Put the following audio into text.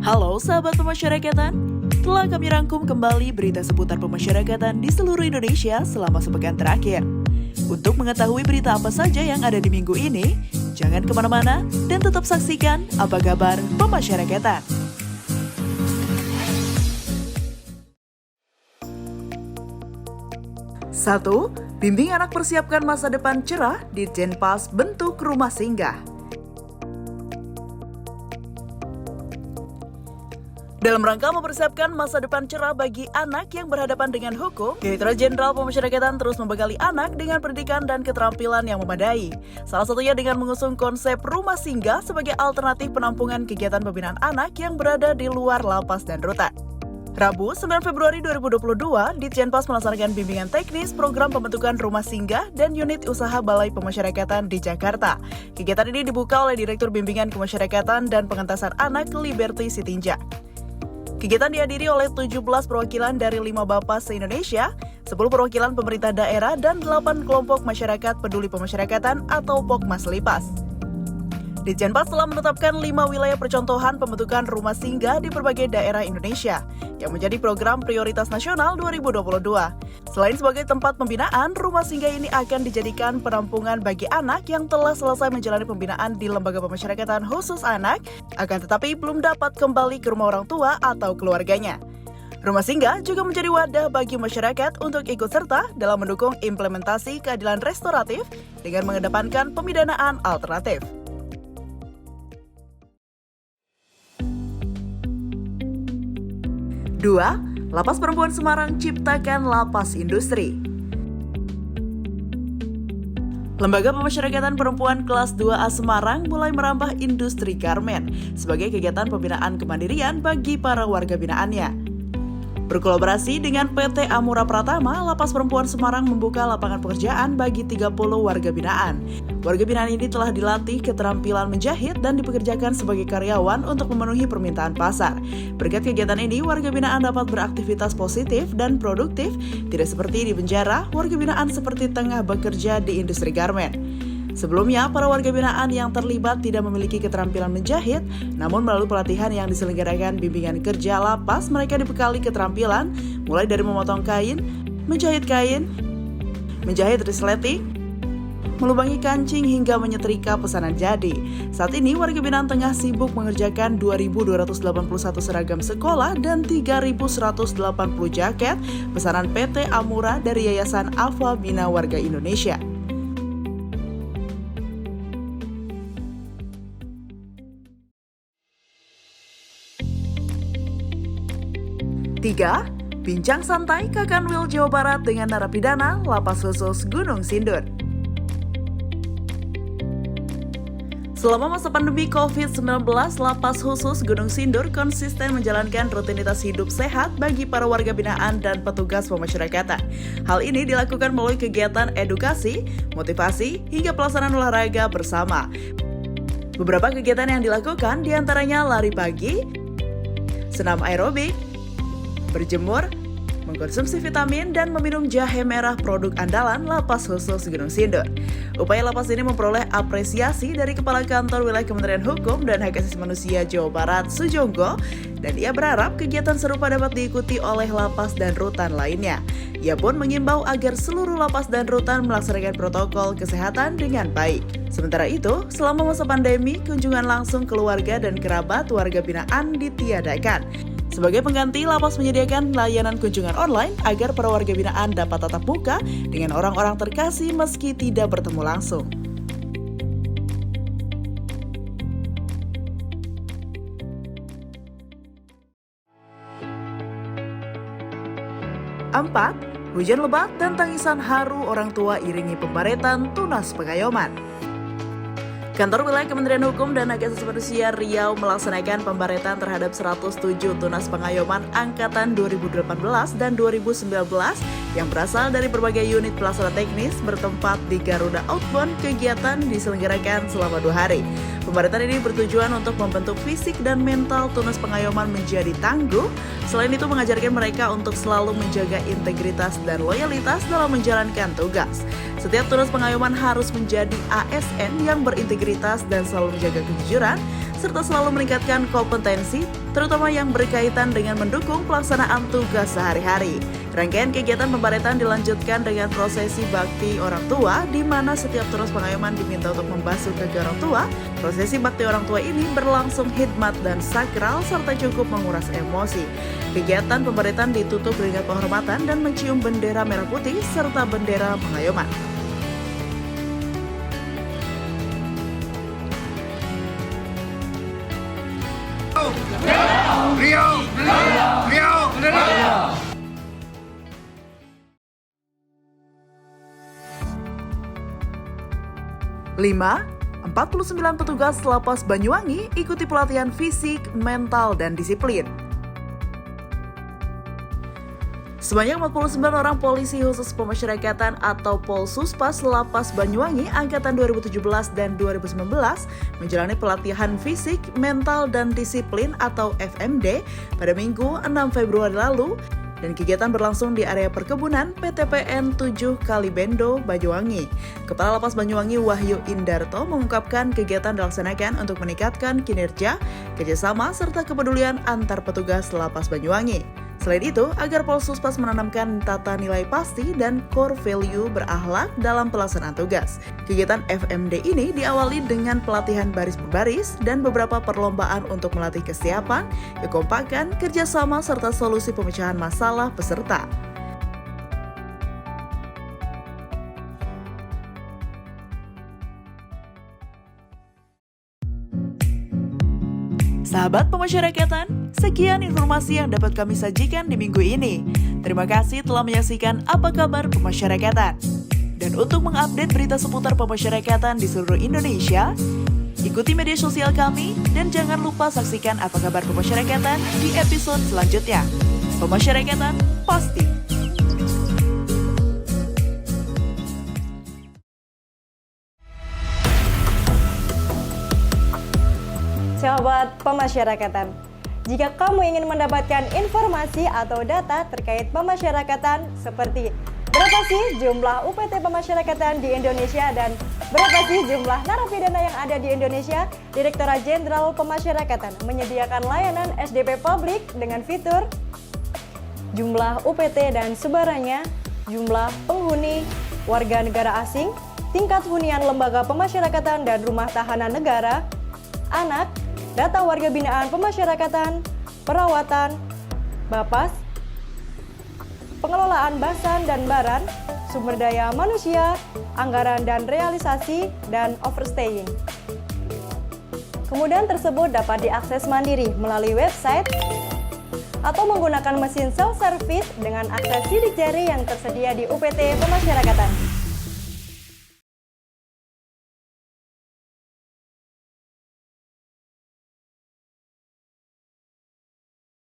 Halo sahabat pemasyarakatan, telah kami rangkum kembali berita seputar pemasyarakatan di seluruh Indonesia selama sepekan terakhir. Untuk mengetahui berita apa saja yang ada di minggu ini, jangan kemana-mana dan tetap saksikan Apa Kabar Pemasyarakatan. Satu, bimbing anak persiapkan masa depan cerah di Jenpas bentuk rumah singgah. Dalam rangka mempersiapkan masa depan cerah bagi anak yang berhadapan dengan hukum, Direktorat Jenderal Pemasyarakatan terus membekali anak dengan pendidikan dan keterampilan yang memadai. Salah satunya dengan mengusung konsep rumah singgah sebagai alternatif penampungan kegiatan pembinaan anak yang berada di luar lapas dan rutan. Rabu, 9 Februari 2022, Ditjenpas melaksanakan bimbingan teknis program pembentukan rumah singgah dan unit usaha Balai Pemasyarakatan di Jakarta. Kegiatan ini dibuka oleh Direktur Bimbingan Kemasyarakatan dan Pengentasan Anak Liberty Sitinjak. Kegiatan dihadiri oleh 17 perwakilan dari 5 Bapas se-Indonesia, 10 perwakilan pemerintah daerah, dan 8 kelompok masyarakat peduli pemasyarakatan atau Pokmas Lipas. Ditjenpas telah menetapkan 5 wilayah percontohan pembentukan rumah singgah di berbagai daerah Indonesia yang menjadi program prioritas nasional 2022. Selain sebagai tempat pembinaan, rumah singgah ini akan dijadikan penampungan bagi anak yang telah selesai menjalani pembinaan di lembaga pemasyarakatan khusus anak, akan tetapi belum dapat kembali ke rumah orang tua atau keluarganya. Rumah singgah juga menjadi wadah bagi masyarakat untuk ikut serta dalam mendukung implementasi keadilan restoratif dengan mengedepankan pemidanaan alternatif. 2. Lapas Perempuan Semarang ciptakan lapas industri. Lembaga Pemasyarakatan Perempuan Kelas 2A Semarang mulai merambah industri garmen sebagai kegiatan pembinaan kemandirian bagi para warga binaannya. Berkolaborasi dengan PT Amura Pratama, Lapas Perempuan Semarang membuka lapangan pekerjaan bagi 30 warga binaan. Warga binaan ini telah dilatih keterampilan menjahit dan dipekerjakan sebagai karyawan untuk memenuhi permintaan pasar. Berkat kegiatan ini, warga binaan dapat beraktivitas positif dan produktif, tidak seperti di penjara, warga binaan seperti tengah bekerja di industri garmen. Sebelumnya, para warga binaan yang terlibat tidak memiliki keterampilan menjahit, namun melalui pelatihan yang diselenggarakan bimbingan kerja lapas, mereka dibekali keterampilan mulai dari memotong kain, menjahit resleting, melubangi kancing hingga menyetrika pesanan jadi. Saat ini, warga binaan tengah sibuk mengerjakan 2.281 seragam sekolah dan 3.180 jaket pesanan PT Amura dari Yayasan Alfa Bina Warga Indonesia. 3. Bincang santai Kakanwil Jawa Barat dengan narapidana Lapas Khusus Gunung Sindur. Selama masa pandemi COVID-19, Lapas Khusus Gunung Sindur konsisten menjalankan rutinitas hidup sehat bagi para warga binaan dan petugas pemasyarakatan. Hal ini dilakukan melalui kegiatan edukasi, motivasi, hingga pelaksanaan olahraga bersama. Beberapa kegiatan yang dilakukan diantaranya lari pagi, senam aerobik, berjemur, mengkonsumsi vitamin, dan meminum jahe merah produk andalan Lapas Khusus Gunung Sindur. Upaya lapas ini memperoleh apresiasi dari Kepala Kantor Wilayah Kementerian Hukum dan Hak Asasi Manusia Jawa Barat, Sujonggo, dan ia berharap kegiatan serupa dapat diikuti oleh lapas dan rutan lainnya. Ia pun mengimbau agar seluruh lapas dan rutan melaksanakan protokol kesehatan dengan baik. Sementara itu, selama masa pandemi, kunjungan langsung keluarga dan kerabat warga binaan ditiadakan. Sebagai pengganti, lapas menyediakan layanan kunjungan online agar para warga binaan dapat tatap muka dengan orang-orang terkasih meski tidak bertemu langsung. 4. Hujan lebat dan tangisan haru orang tua iringi pembaretan tunas pengayoman. Kantor Wilayah Kementerian Hukum dan Hak Asasi Manusia Riau melaksanakan pembaretan terhadap 107 tunas pengayoman angkatan 2018 dan 2019 yang berasal dari berbagai unit pelaksana teknis bertempat di Garuda Outbound. Kegiatan diselenggarakan selama 2 hari. Pembaretan ini bertujuan untuk membentuk fisik dan mental tunas pengayoman menjadi tangguh. Selain itu, mengajarkan mereka untuk selalu menjaga integritas dan loyalitas dalam menjalankan tugas. Setiap tunas pengayoman harus menjadi ASN yang berintegritas dan selalu menjaga kejujuran, serta selalu meningkatkan kompetensi, terutama yang berkaitan dengan mendukung pelaksanaan tugas sehari-hari. Rangkaian kegiatan pembaretan dilanjutkan dengan prosesi bakti orang tua, di mana setiap terus pengayoman diminta untuk membasuh kaki orang tua. Prosesi bakti orang tua ini berlangsung hikmat dan sakral, serta cukup menguras emosi. Kegiatan pembaretan ditutup dengan penghormatan dan mencium bendera merah putih serta bendera pengayoman. Riau, Riau, Riau. 49 petugas Lapas Banyuwangi ikuti pelatihan fisik, mental, dan disiplin. Sebanyak 49 orang polisi khusus pemasyarakatan atau Polsuspas Lapas Banyuwangi angkatan 2017 dan 2019 menjalani pelatihan fisik, mental, dan disiplin atau FMD pada Minggu 6 Februari lalu, dan kegiatan berlangsung di area perkebunan PTPN 7 Kalibendo, Banyuwangi. Kepala Lapas Banyuwangi Wahyu Indarto mengungkapkan kegiatan dilaksanakan untuk meningkatkan kinerja, kerjasama, serta kepedulian antar petugas Lapas Banyuwangi. Selain itu, agar Polsuspas menanamkan tata nilai pasti dan core value berakhlak dalam pelaksanaan tugas. Kegiatan FMD ini diawali dengan pelatihan baris berbaris dan beberapa perlombaan untuk melatih kesiapan, kekompakan, kerjasama, serta solusi pemecahan masalah peserta. Sahabat pemasyarakatan, sekian informasi yang dapat kami sajikan di minggu ini. Terima kasih telah menyaksikan Apa Kabar Pemasyarakatan. Dan untuk mengupdate berita seputar pemasyarakatan di seluruh Indonesia, ikuti media sosial kami dan jangan lupa saksikan Apa Kabar Pemasyarakatan di episode selanjutnya. Pemasyarakatan pasti. Sahabat pemasyarakatan, jika kamu ingin mendapatkan informasi atau data terkait pemasyarakatan seperti berapa sih jumlah UPT pemasyarakatan di Indonesia dan berapa sih jumlah narapidana yang ada di Indonesia, Direktorat Jenderal Pemasyarakatan menyediakan layanan SDP Publik dengan fitur jumlah UPT dan sebarannya, jumlah penghuni, warga negara asing, tingkat hunian lembaga pemasyarakatan dan rumah tahanan negara, anak, data warga binaan pemasyarakatan, perawatan, Bapas, pengelolaan basan dan baran, sumber daya manusia, anggaran dan realisasi, dan overstaying. Kemudian tersebut dapat diakses mandiri melalui website atau menggunakan mesin self-service dengan akses sidik jari yang tersedia di UPT Pemasyarakatan.